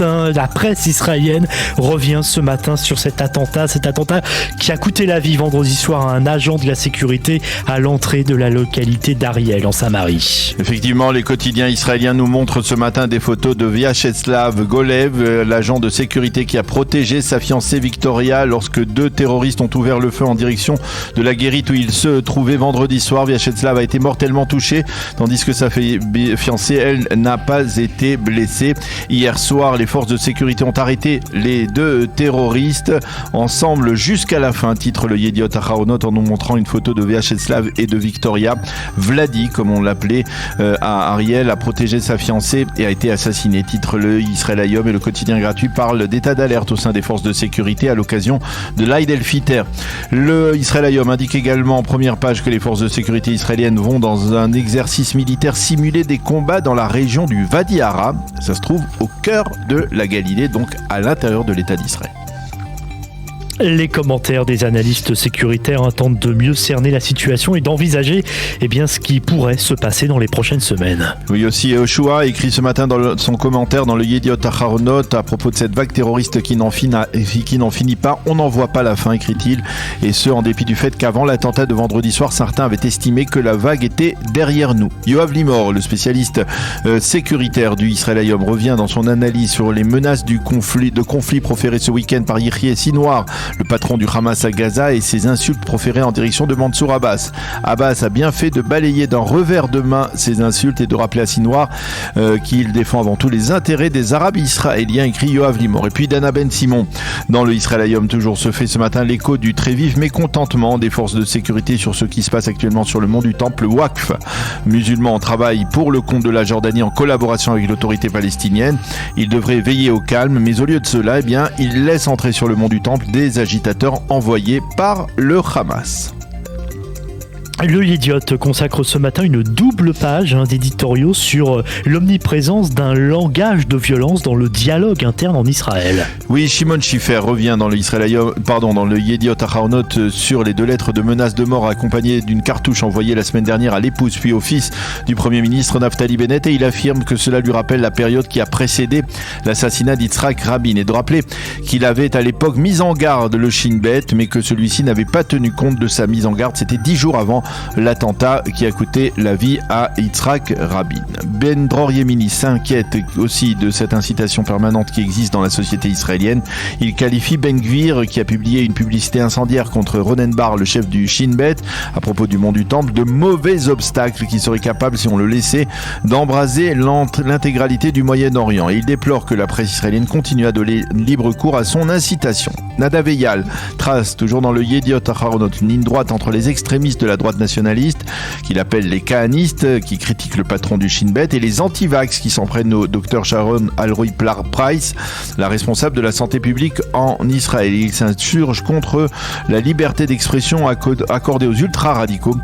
La presse israélienne revient ce matin sur cet attentat qui a coûté la vie vendredi soir à un agent de la sécurité à l'entrée de la localité d'Ariel en Samarie. Effectivement, les quotidiens israéliens nous montrent ce matin des photos de Vyacheslav Golev, l'agent de sécurité qui a protégé sa fiancée Victoria lorsque 2 terroristes ont ouvert le feu en direction de la guérite où il se trouvait vendredi soir. Vyacheslav a été mortellement touché, tandis que sa fiancée, elle, n'a pas été blessée. Hier soir, les forces de sécurité ont arrêté les 2 terroristes ensemble jusqu'à la fin, titre le Yediot Aharonot en nous montrant une photo de Vyacheslav et de Victoria. Vladi, comme on l'appelait à Ariel, a protégé sa fiancée et a été assassiné, titre le Israël Hayom, et le quotidien gratuit parle d'état d'alerte au sein des forces de sécurité à l'occasion de l'Aïd el-Fitr. Le Israël Hayom indique également en première page que les forces de sécurité israéliennes vont dans un exercice militaire simuler des combats dans la région du Wadi Hara. Ça se trouve au cœur de la Galilée, donc à l'intérieur de l'État d'Israël. Les commentaires des analystes sécuritaires tentent de mieux cerner la situation et d'envisager ce qui pourrait se passer dans les prochaines semaines. Oui, aussi Yoshua écrit ce matin dans son commentaire dans le Yediot Aharonot à propos de cette vague terroriste qui n'en finit pas. On n'en voit pas la fin, écrit-il, et ce en dépit du fait qu'avant l'attentat de vendredi soir, certains avaient estimé que la vague était derrière nous. Yoav Limor, le spécialiste sécuritaire du Israël Hayom, revient dans son analyse sur les menaces de conflit proférées ce week-end par Yehia Sinwar, le patron du Hamas à Gaza, et ses insultes proférées en direction de Mansour Abbas. Abbas a bien fait de balayer d'un revers de main ces insultes et de rappeler à Sinwar qu'il défend avant tout les intérêts des Arabes israéliens, écrit Yoav Limor. Et puis Dana Ben Simon, dans le Israël Hayom, toujours se fait ce matin l'écho du très vif mécontentement des forces de sécurité sur ce qui se passe actuellement sur le mont du Temple. Le Waqf musulman travaille pour le compte de la Jordanie en collaboration avec l'autorité palestinienne. Il devrait veiller au calme, mais au lieu de cela, il laisse entrer sur le mont du Temple des agitateurs envoyés par le Hamas. Le Yediot consacre ce matin une double page d'éditoriaux sur l'omniprésence d'un langage de violence dans le dialogue interne en Israël. Oui, Shimon Shifer revient dans le Yediot Aharonot sur les 2 lettres de menaces de mort accompagnées d'une cartouche envoyée la semaine dernière à l'épouse puis au fils du Premier ministre Naftali Bennett, et il affirme que cela lui rappelle la période qui a précédé l'assassinat d'Yitzhak Rabin, et de rappeler qu'il avait à l'époque mis en garde le Shin Bet, mais que celui-ci n'avait pas tenu compte de sa mise en garde. C'était 10 jours avant l'attentat qui a coûté la vie à Yitzhak Rabin. Ben Dror Yemini s'inquiète aussi de cette incitation permanente qui existe dans la société israélienne. Il qualifie Ben Gvir, qui a publié une publicité incendiaire contre Ronen Bar, le chef du Shin Bet, à propos du mont du Temple, de mauvais obstacles qui seraient capables, si on le laissait, d'embraser l'intégralité du Moyen-Orient. Et il déplore que la presse israélienne continue à donner libre cours à son incitation. Nadav Eyal trace, toujours dans le Yediot Aharonot, une ligne droite entre les extrémistes de la droite nationaliste, qu'il appelle les kahanistes, qui critiquent le patron du Shin Bet, et les anti-vax qui s'en prennent au Dr Sharon Alroy-Price, la responsable de la santé publique en Israël. Il s'insurge contre la liberté d'expression accordée aux ultra-radicaux.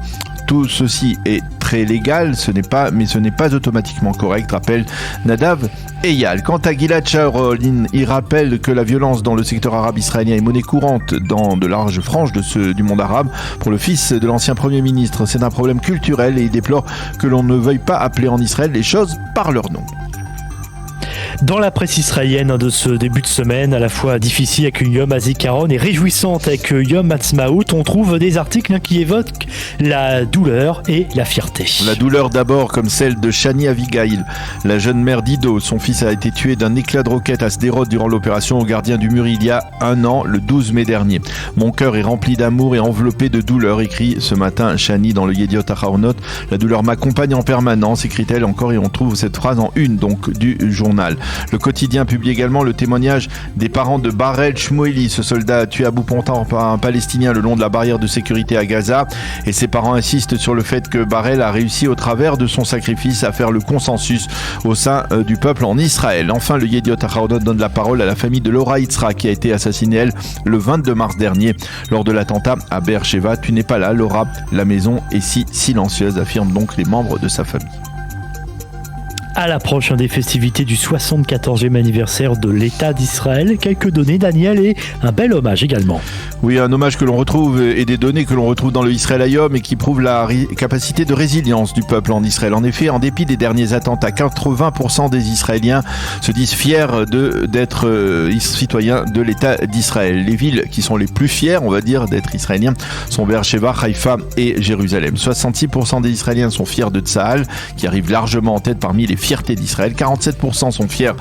Tout ceci est très légal, ce n'est pas automatiquement correct, rappelle Nadav Eyal. Quant à Gilad Sharon, il rappelle que la violence dans le secteur arabe israélien est monnaie courante dans de larges franges du monde arabe. Pour le fils de l'ancien Premier ministre, c'est un problème culturel, et il déplore que l'on ne veuille pas appeler en Israël les choses par leur nom. Dans la presse israélienne de ce début de semaine, à la fois difficile avec une Yom HaZikaron et réjouissante avec Yom Ha'atzmaut, on trouve des articles qui évoquent la douleur et la fierté. La douleur d'abord, comme celle de Shani Avigail, la jeune mère d'Ido. Son fils a été tué d'un éclat de roquette à Sderot durant l'opération au gardien du mur il y a 1 an, le 12 mai dernier. Mon cœur est rempli d'amour et enveloppé de douleur, écrit ce matin Shani dans le Yediot Aharonot. La douleur m'accompagne en permanence, écrit-elle encore, et on trouve cette phrase en une donc du journal. Le quotidien publie également le témoignage des parents de Barel Shmueli, ce soldat tué à bout portant par un Palestinien le long de la barrière de sécurité à Gaza. Et ses parents insistent sur le fait que Barel a réussi au travers de son sacrifice à faire le consensus au sein du peuple en Israël. Enfin, le Yediot Aharonot donne la parole à la famille de Laura Yitzhak, qui a été assassinée, elle, le 22 mars dernier lors de l'attentat à Be'er-Sheva. Tu n'es pas là, Laura, la maison est si silencieuse, affirment donc les membres de sa famille. À l'approche des festivités du 74e anniversaire de l'État d'Israël, quelques données, Daniel, et un bel hommage également. Oui, un hommage que l'on retrouve et des données que l'on retrouve dans le Israël Hayom et qui prouvent la capacité de résilience du peuple en Israël. En effet, en dépit des derniers attentats, 80% des Israéliens se disent fiers d'être citoyens de l'État d'Israël. Les villes qui sont les plus fières, on va dire, d'être israéliens sont Beersheva, Haïfa et Jérusalem. 66% des Israéliens sont fiers de Tsahal, qui arrive largement en tête parmi les fiertés d'Israël. 47% sont fiers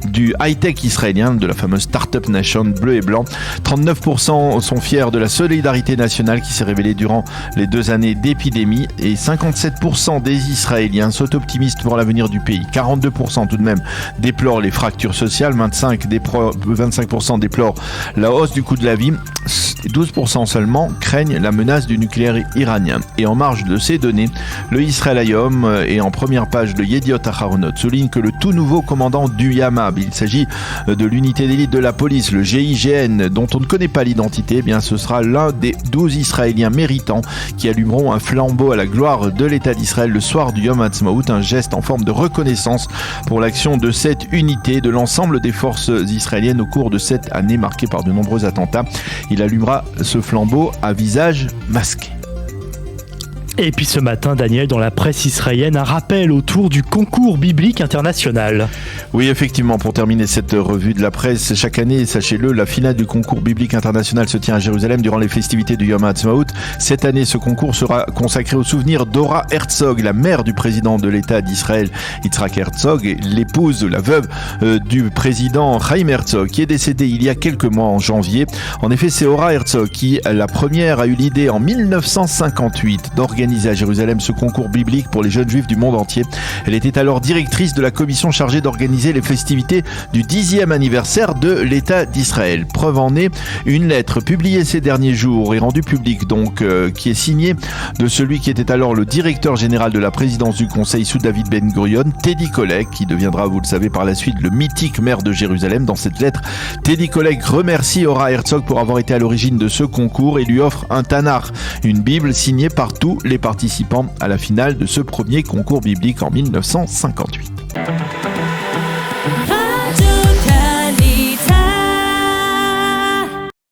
du high-tech israélien, de la fameuse Startup Nation bleu et blanc. 39% sont fiers de la solidarité nationale qui s'est révélée durant les 2 années d'épidémie et 57% des Israéliens sont optimistes pour l'avenir du pays. 42% tout de même déplorent les fractures sociales, 25% déplorent la hausse du coût de la vie, 12% seulement craignent la menace du nucléaire iranien. Et en marge de ces données, le Israël Hayom et en première page le Yediot Aharonot souligne que le tout nouveau commandant du Yamab, il s'agit de l'unité d'élite de la police, le GIGN, dont on ne connaît pas l'identité, eh bien ce sera l'un des 12 Israéliens méritants qui allumeront un flambeau à la gloire de l'État d'Israël le soir du Yom Ha'atzmaut, un geste en forme de reconnaissance pour l'action de cette unité de l'ensemble des forces israéliennes au cours de cette année marquée par de nombreux attentats. Il allumera ce flambeau à visage masqué. Et puis ce matin, Daniel, dans la presse israélienne, un rappel autour du concours biblique international. Oui, effectivement, pour terminer cette revue de la presse, chaque année, sachez-le, la finale du concours biblique international se tient à Jérusalem durant les festivités du Yom Ha'atzmaut. Cette année, ce concours sera consacré au souvenir d'Ora Herzog, la mère du président de l'État d'Israël, Yitzhak Herzog, l'épouse, la veuve du président Chaim Herzog, qui est décédé il y a quelques mois en janvier. En effet, c'est Ora Herzog qui, la première, a eu l'idée en 1958 d'organiser à Jérusalem ce concours biblique pour les jeunes juifs du monde entier. Elle était alors directrice de la commission chargée d'organiser les festivités du 10e anniversaire de l'État d'Israël. Preuve en est une lettre publiée ces derniers jours et rendue publique donc qui est signée de celui qui était alors le directeur général de la présidence du Conseil sous David Ben Gurion, Teddy Kollek, qui deviendra, vous le savez par la suite, le mythique maire de Jérusalem. Dans cette lettre, Teddy Kollek remercie Ora Herzog pour avoir été à l'origine de ce concours et lui offre un Tanakh, une Bible signée par tous les participants à la finale de ce premier concours biblique en 1958.